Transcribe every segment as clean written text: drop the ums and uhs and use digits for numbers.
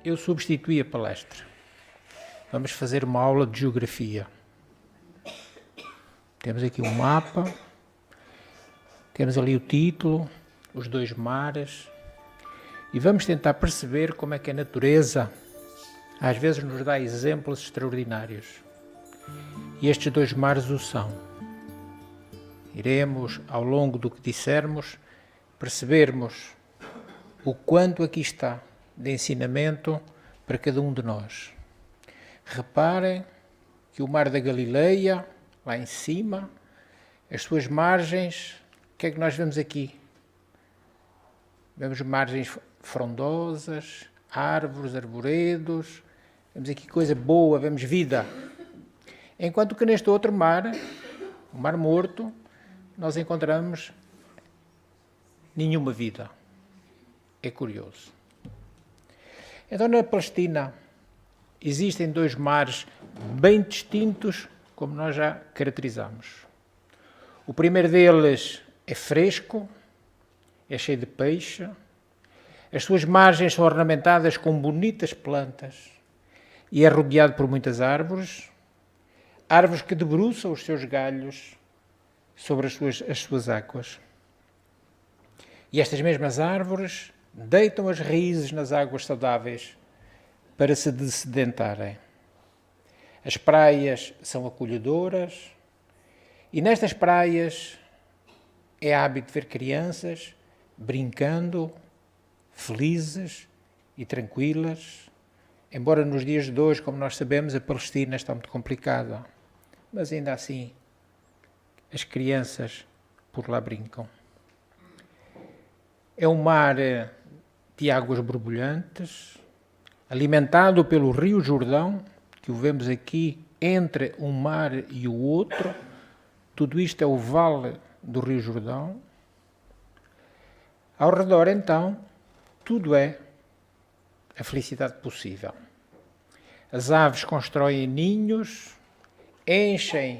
eu substituí a palestra. Vamos fazer uma aula de geografia. Temos aqui um mapa, temos ali o título, os dois mares, e vamos tentar perceber como é que a natureza às vezes nos dá exemplos extraordinários. E estes dois mares o são. Iremos, ao longo do que dissermos, percebermos o quanto aqui está de ensinamento para cada um de nós. Reparem que o Mar da Galileia, lá em cima, as suas margens, o que é que nós vemos aqui? Vemos margens frondosas, árvores, arvoredos, vemos aqui coisa boa, vemos vida. Enquanto que neste outro mar, o Mar Morto, nós encontramos nenhuma vida. É curioso. Então, na Palestina, existem dois mares bem distintos, como nós já caracterizamos. O primeiro deles é fresco, é cheio de peixe, as suas margens são ornamentadas com bonitas plantas e é rodeado por muitas árvores, árvores que debruçam os seus galhos sobre as suas águas. E estas mesmas árvores deitam as raízes nas águas saudáveis para se dessedentarem. As praias são acolhedoras e nestas praias é hábito ver crianças brincando, felizes e tranquilas, embora nos dias de hoje, como nós sabemos, a Palestina está muito complicada, mas ainda assim as crianças por lá brincam. É um mar de águas borbulhantes, alimentado pelo Rio Jordão, que o vemos aqui entre um mar e o outro. Tudo isto é o vale do Rio Jordão. Ao redor, então, tudo é a felicidade possível. As aves constroem ninhos, enchem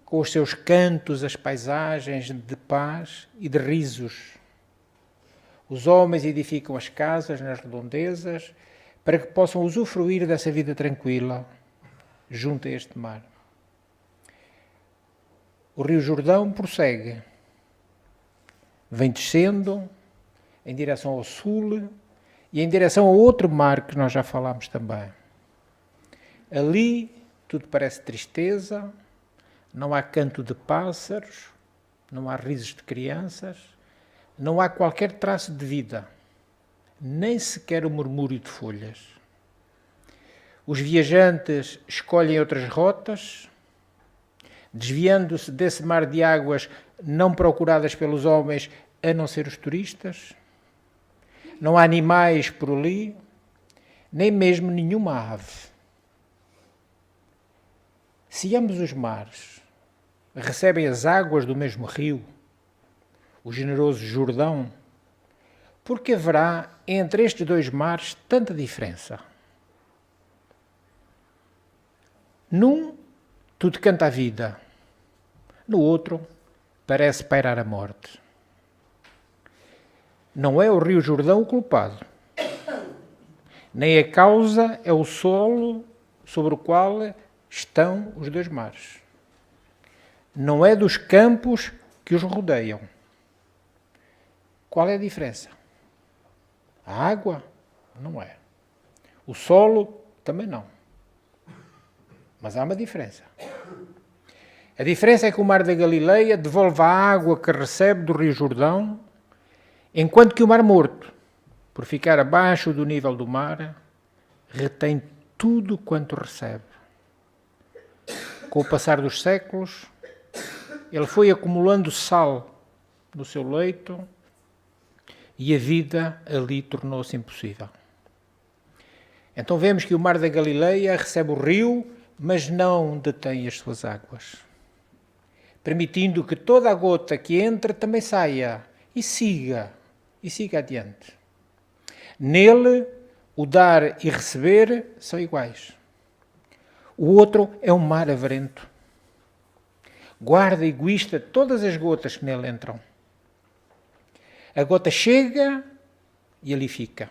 com os seus cantos as paisagens de paz e de risos. Os homens edificam as casas nas redondezas para que possam usufruir dessa vida tranquila junto a este mar. O Rio Jordão prossegue, vem descendo em direção ao sul e em direção a outro mar que nós já falámos também. Ali tudo parece tristeza, não há canto de pássaros, não há risos de crianças, não há qualquer traço de vida, nem sequer o murmúrio de folhas. Os viajantes escolhem outras rotas, desviando-se desse mar de águas não procuradas pelos homens, a não ser os turistas. Não há animais por ali, nem mesmo nenhuma ave. Se ambos os mares recebem as águas do mesmo rio, o generoso Jordão, por que haverá entre estes dois mares tanta diferença? Num, tudo canta a vida. No outro, parece pairar a morte. Não é o Rio Jordão o culpado. Nem a causa é o solo sobre o qual estão os dois mares. Não é dos campos que os rodeiam. Qual é a diferença? A água? Não é. O solo? Também não. Mas há uma diferença. A diferença é que o Mar da Galileia devolve a água que recebe do Rio Jordão, enquanto que o Mar Morto, por ficar abaixo do nível do mar, retém tudo quanto recebe. Com o passar dos séculos, ele foi acumulando sal no seu leito e a vida ali tornou-se impossível. Então vemos que o Mar da Galileia recebe o rio, mas não detém as suas águas, permitindo que toda a gota que entra também saia e siga adiante. Nele, o dar e receber são iguais. O outro é um mar avarento. Guarda egoísta todas as gotas que nele entram. A gota chega e ali fica.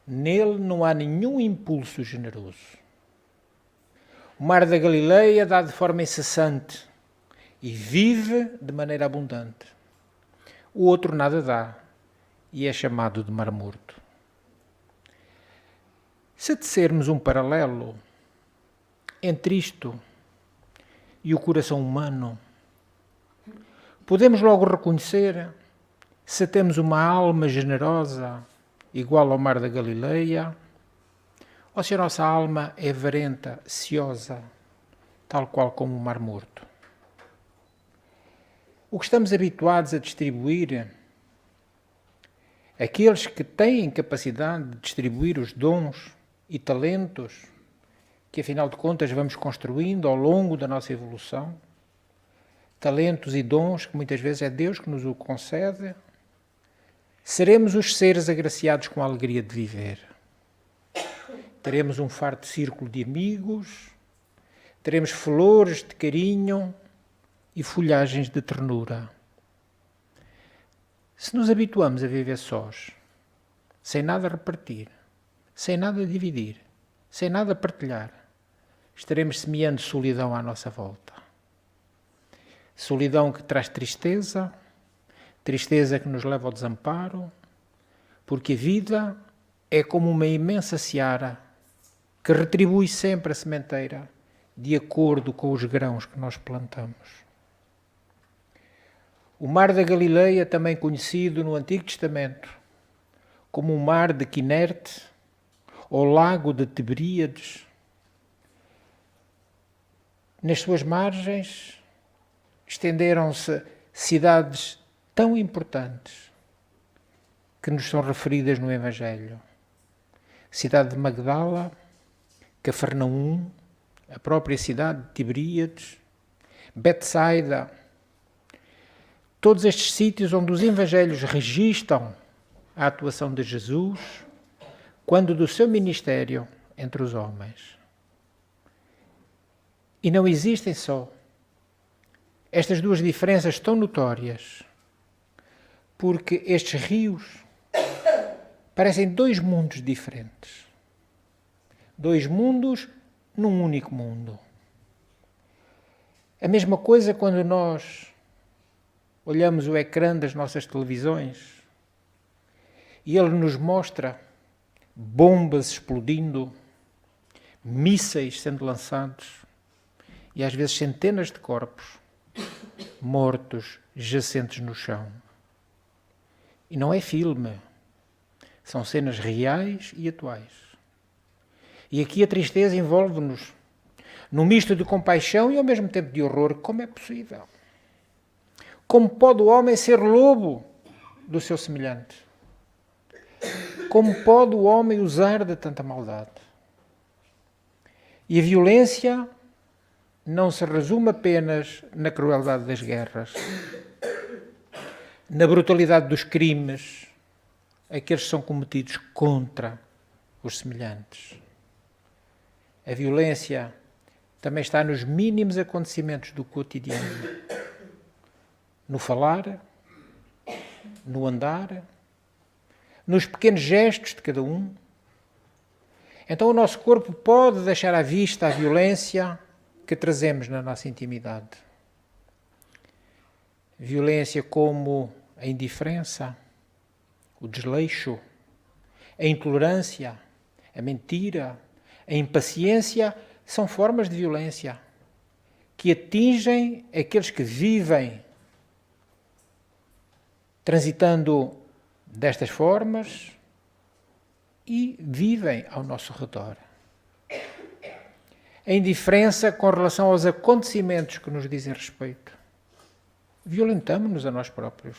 Nele não há nenhum impulso generoso. O mar da Galileia dá de forma incessante e vive de maneira abundante. O outro nada dá e é chamado de mar morto. Se tecermos um paralelo entre isto e o coração humano, podemos logo reconhecer se temos uma alma generosa igual ao mar da Galileia, ou se a nossa alma é avarenta, ciosa, tal qual como o mar morto. O que estamos habituados a distribuir, aqueles que têm capacidade de distribuir os dons e talentos que, afinal de contas, vamos construindo ao longo da nossa evolução, talentos e dons que muitas vezes é Deus que nos o concede, seremos os seres agraciados com a alegria de viver. Teremos um farto círculo de amigos, teremos flores de carinho e folhagens de ternura. Se nos habituamos a viver sós, sem nada repartir, sem nada dividir, sem nada partilhar, estaremos semeando solidão à nossa volta. Solidão que traz tristeza, tristeza que nos leva ao desamparo, porque a vida é como uma imensa seara que retribui sempre a sementeira de acordo com os grãos que nós plantamos. O mar da Galileia, também conhecido no Antigo Testamento como o mar de Quinerte ou lago de Tiberíades, nas suas margens estenderam-se cidades tão importantes que nos são referidas no Evangelho. Cidade de Magdala, Cafarnaum, a própria cidade de Tiberíades, Betsaida, todos estes sítios onde os Evangelhos registram a atuação de Jesus quando do seu ministério entre os homens. E não existem só estas duas diferenças tão notórias, porque estes rios parecem dois mundos diferentes. Dois mundos num único mundo. A mesma coisa quando nós olhamos o ecrã das nossas televisões e ele nos mostra bombas explodindo, mísseis sendo lançados e às vezes centenas de corpos mortos, jacentes no chão. E não é filme, são cenas reais e atuais. E aqui a tristeza envolve-nos num misto de compaixão e ao mesmo tempo de horror. Como é possível? Como pode o homem ser lobo do seu semelhante? Como pode o homem usar de tanta maldade? E a violência não se resume apenas na crueldade das guerras, na brutalidade dos crimes, aqueles que são cometidos contra os semelhantes. A violência também está nos mínimos acontecimentos do cotidiano. No falar, no andar, nos pequenos gestos de cada um. Então o nosso corpo pode deixar à vista a violência que trazemos na nossa intimidade. Violência como a indiferença, o desleixo, a intolerância, a mentira, a impaciência, são formas de violência que atingem aqueles que vivem transitando destas formas e vivem ao nosso redor. A indiferença com relação aos acontecimentos que nos dizem respeito. Violentamo-nos a nós próprios.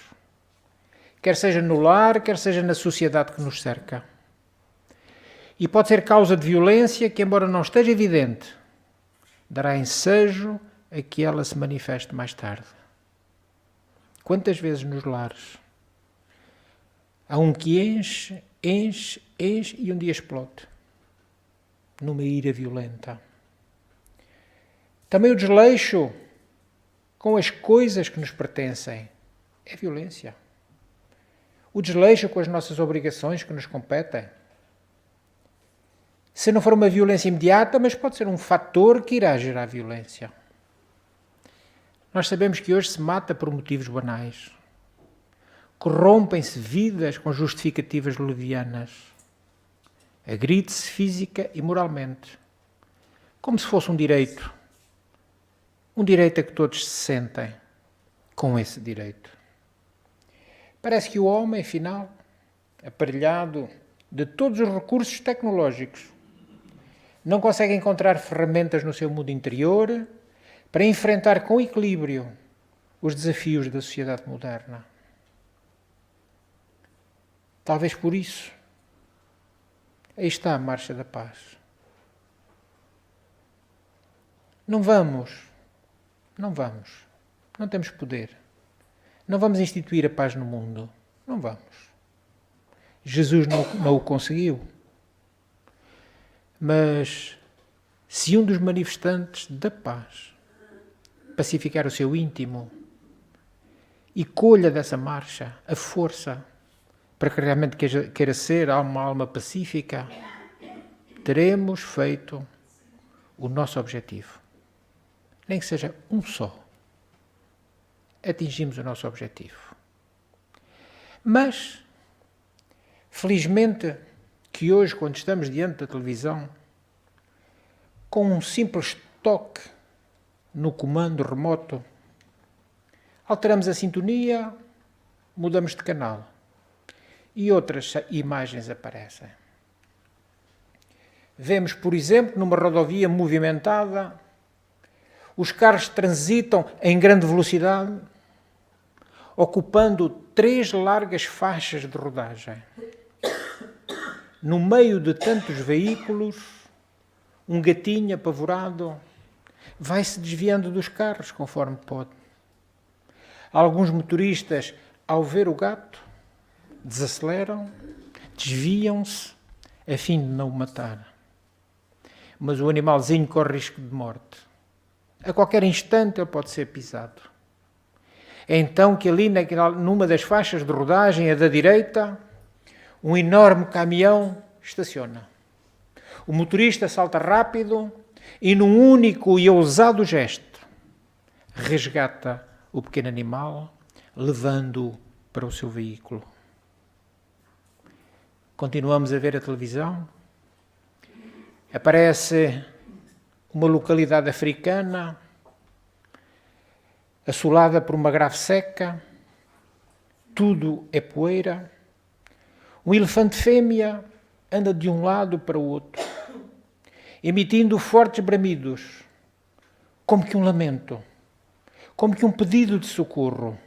Quer seja no lar, quer seja na sociedade que nos cerca. E pode ser causa de violência que, embora não esteja evidente, dará ensejo a que ela se manifeste mais tarde. Quantas vezes nos lares há um que enche e um dia explode numa ira violenta. Também o desleixo com as coisas que nos pertencem é violência. O desleixo com as nossas obrigações que nos competem Se não for uma violência imediata, mas pode ser um fator que irá gerar violência. Nós sabemos que hoje se mata por motivos banais. Corrompem-se vidas com justificativas levianas. Agride-se física e moralmente. Como se fosse um direito. Um direito a que todos se sentem com esse direito. Parece que o homem, afinal, aparelhado de todos os recursos tecnológicos, não consegue encontrar ferramentas no seu mundo interior para enfrentar com equilíbrio os desafios da sociedade moderna. Talvez por isso, aí está a Marcha da Paz. Não temos poder. Não vamos instituir a paz no mundo. Não vamos. Jesus não o conseguiu. Mas se um dos manifestantes da paz pacificar o seu íntimo e colha dessa marcha a força para que realmente queira ser uma alma pacífica, teremos feito o nosso objetivo. Nem que seja um só. Atingimos o nosso objetivo. Mas, felizmente, que hoje, quando estamos diante da televisão, com um simples toque no comando remoto, alteramos a sintonia, mudamos de canal e outras imagens aparecem. Vemos, por exemplo, numa rodovia movimentada, os carros transitam em grande velocidade, ocupando 3 largas faixas de rodagem. No meio de tantos veículos, um gatinho apavorado vai-se desviando dos carros conforme pode. Alguns motoristas, ao ver o gato, desaceleram, desviam-se, a fim de não o matar. Mas o animalzinho corre risco de morte. A qualquer instante ele pode ser pisado. É então que ali, numa das faixas de rodagem, a da direita, um enorme caminhão estaciona. O motorista salta rápido e, num único e ousado gesto, resgata o pequeno animal, levando-o para o seu veículo. Continuamos a ver a televisão. Aparece uma localidade africana assolada por uma grave seca. Tudo é poeira. Um elefante fêmea anda de um lado para o outro, emitindo fortes bramidos, como que um lamento, como que um pedido de socorro.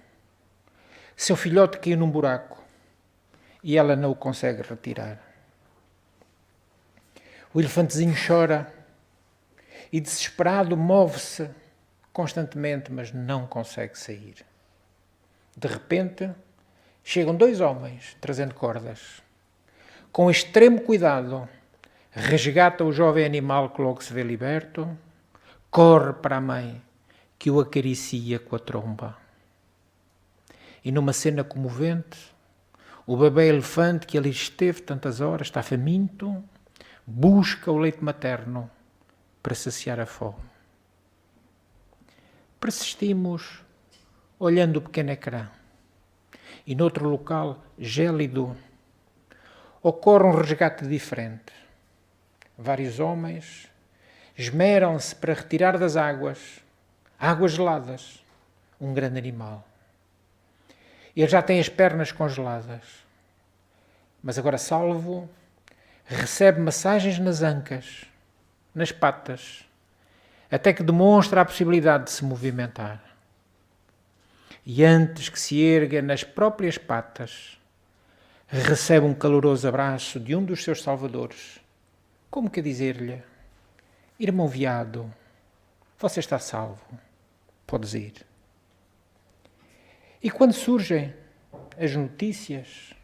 Seu filhote caiu num buraco e ela não o consegue retirar. O elefantezinho chora e, desesperado, move-se constantemente, mas não consegue sair. De repente, chegam 2 homens trazendo cordas. Com extremo cuidado, resgata o jovem animal que logo se vê liberto, corre para a mãe, que o acaricia com a tromba. E numa cena comovente, o bebê elefante que ali esteve tantas horas, está faminto, busca o leite materno para saciar a fome. Persistimos olhando o pequeno ecrã. E noutro local gélido ocorre um resgate diferente. Vários homens esmeram-se para retirar das águas geladas, um grande animal. Ele já tem as pernas congeladas, mas agora salvo, recebe massagens nas ancas, nas patas, até que demonstra a possibilidade de se movimentar. E antes que se erga nas próprias patas, recebe um caloroso abraço de um dos seus salvadores, como que a dizer-lhe: irmão veado, você está salvo, podes ir. E quando surgem as notícias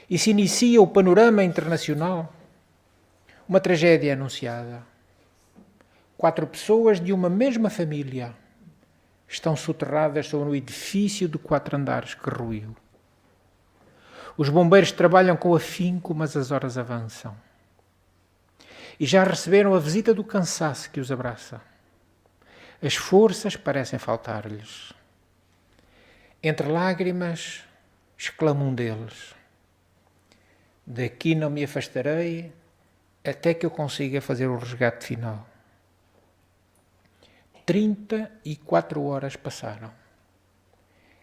e se inicia o panorama internacional, uma tragédia é anunciada. 4 pessoas de uma mesma família estão soterradas sobre um edifício de 4 andares que ruiu. Os bombeiros trabalham com afinco, mas as horas avançam. e já receberam a visita do cansaço que os abraça. As forças parecem faltar-lhes. Entre lágrimas, exclama um deles: daqui não me afastarei até que eu consiga fazer o resgate final. 34 horas passaram.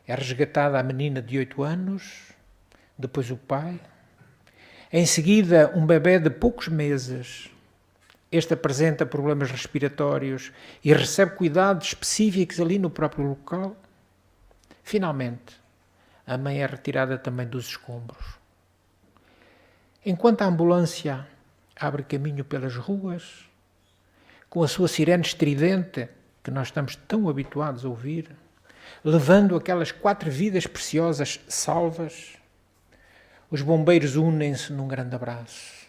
É resgatada a menina de 8 anos, depois o pai, em seguida um bebê de poucos meses. Este apresenta problemas respiratórios e recebe cuidados específicos ali no próprio local. Finalmente, a mãe é retirada também dos escombros. Enquanto a ambulância abre caminho pelas ruas, com a sua sirene estridente, que nós estamos tão habituados a ouvir, levando aquelas 4 vidas preciosas salvas, os bombeiros unem-se num grande abraço.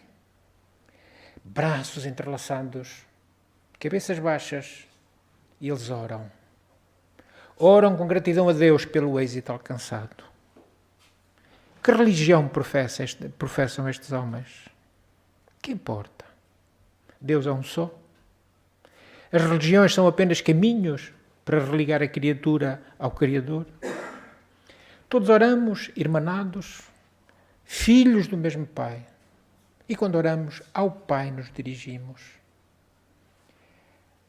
Braços entrelaçados, cabeças baixas, e eles oram. Oram com gratidão a Deus pelo êxito alcançado. Que religião professam estes homens? Que importa? Deus é um só. As religiões são apenas caminhos para religar a criatura ao Criador. Todos oramos, irmanados, filhos do mesmo Pai. E quando oramos, ao Pai nos dirigimos.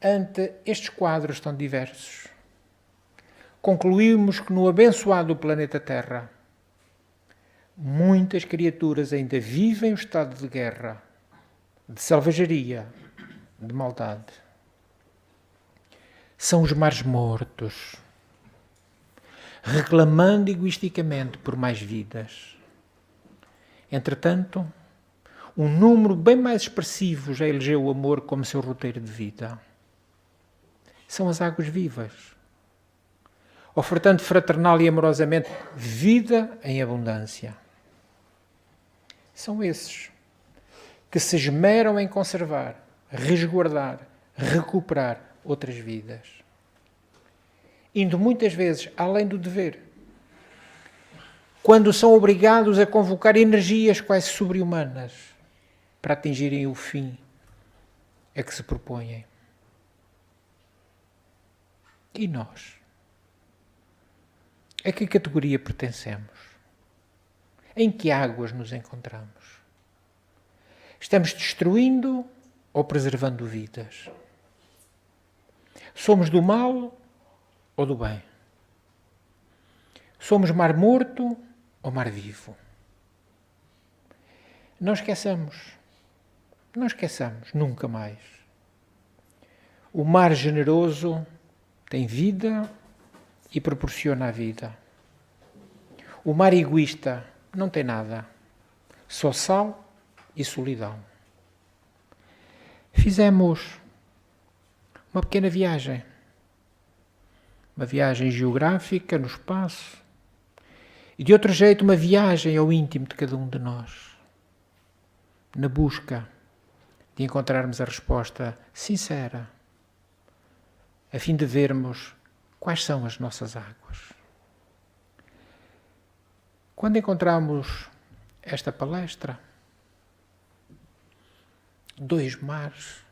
Ante estes quadros tão diversos, concluímos que no abençoado planeta Terra, muitas criaturas ainda vivem o estado de guerra, de selvageria, de maldade. São os mares mortos, reclamando egoisticamente por mais vidas. Entretanto, um número bem mais expressivo já elegeu o amor como seu roteiro de vida. São as águas vivas, ofertando fraternal e amorosamente vida em abundância. São esses que se esmeram em conservar, resguardar, recuperar outras vidas, indo muitas vezes além do dever, quando são obrigados a convocar energias quase sobre-humanas para atingirem o fim a que se propõem. E nós? A que categoria pertencemos? Em que águas nos encontramos? Estamos destruindo ou preservando vidas? Somos do mal ou do bem? Somos mar morto ou mar vivo? Não esqueçamos nunca mais. O mar generoso tem vida e proporciona a vida. O mar egoísta não tem nada, só sal e solidão. Fizemos uma pequena viagem, uma viagem geográfica no espaço e de outro jeito uma viagem ao íntimo de cada um de nós, na busca de encontrarmos a resposta sincera, a fim de vermos quais são as nossas águas. Quando encontramos esta palestra, 2 mares,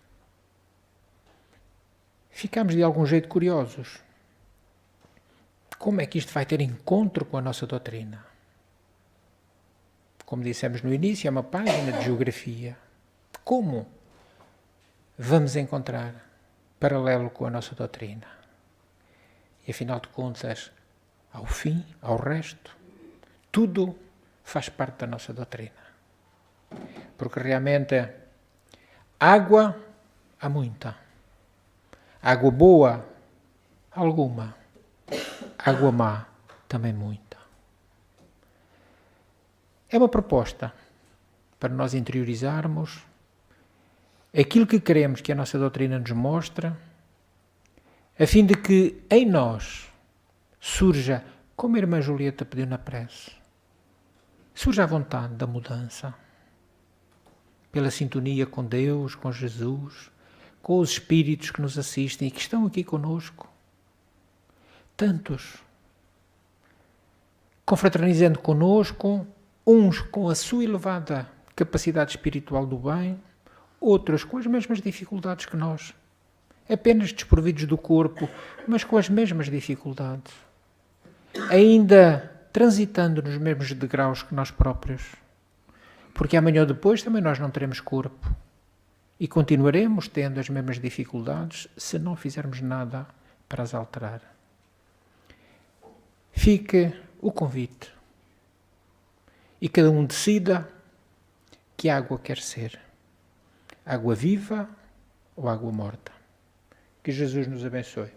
ficamos de algum jeito curiosos. Como é que isto vai ter encontro com a nossa doutrina? Como dissemos no início, é uma página de geografia. Como vamos encontrar paralelo com a nossa doutrina? E afinal de contas, ao fim, ao resto, tudo faz parte da nossa doutrina. Porque realmente água há muita. Água boa, alguma. Água má, também muita. É uma proposta para nós interiorizarmos aquilo que queremos que a nossa doutrina nos mostra, a fim de que em nós surja, como a irmã Julieta pediu na prece, surja a vontade da mudança, pela sintonia com Deus, com Jesus, com os espíritos que nos assistem e que estão aqui conosco. Tantos, confraternizando conosco, uns com a sua elevada capacidade espiritual do bem, outras com as mesmas dificuldades que nós, apenas desprovidos do corpo, mas com as mesmas dificuldades, ainda transitando nos mesmos degraus que nós próprios, porque amanhã ou depois também nós não teremos corpo e continuaremos tendo as mesmas dificuldades se não fizermos nada para as alterar. Fique o convite e cada um decida que água quer ser, água viva ou água morta. Que Jesus nos abençoe.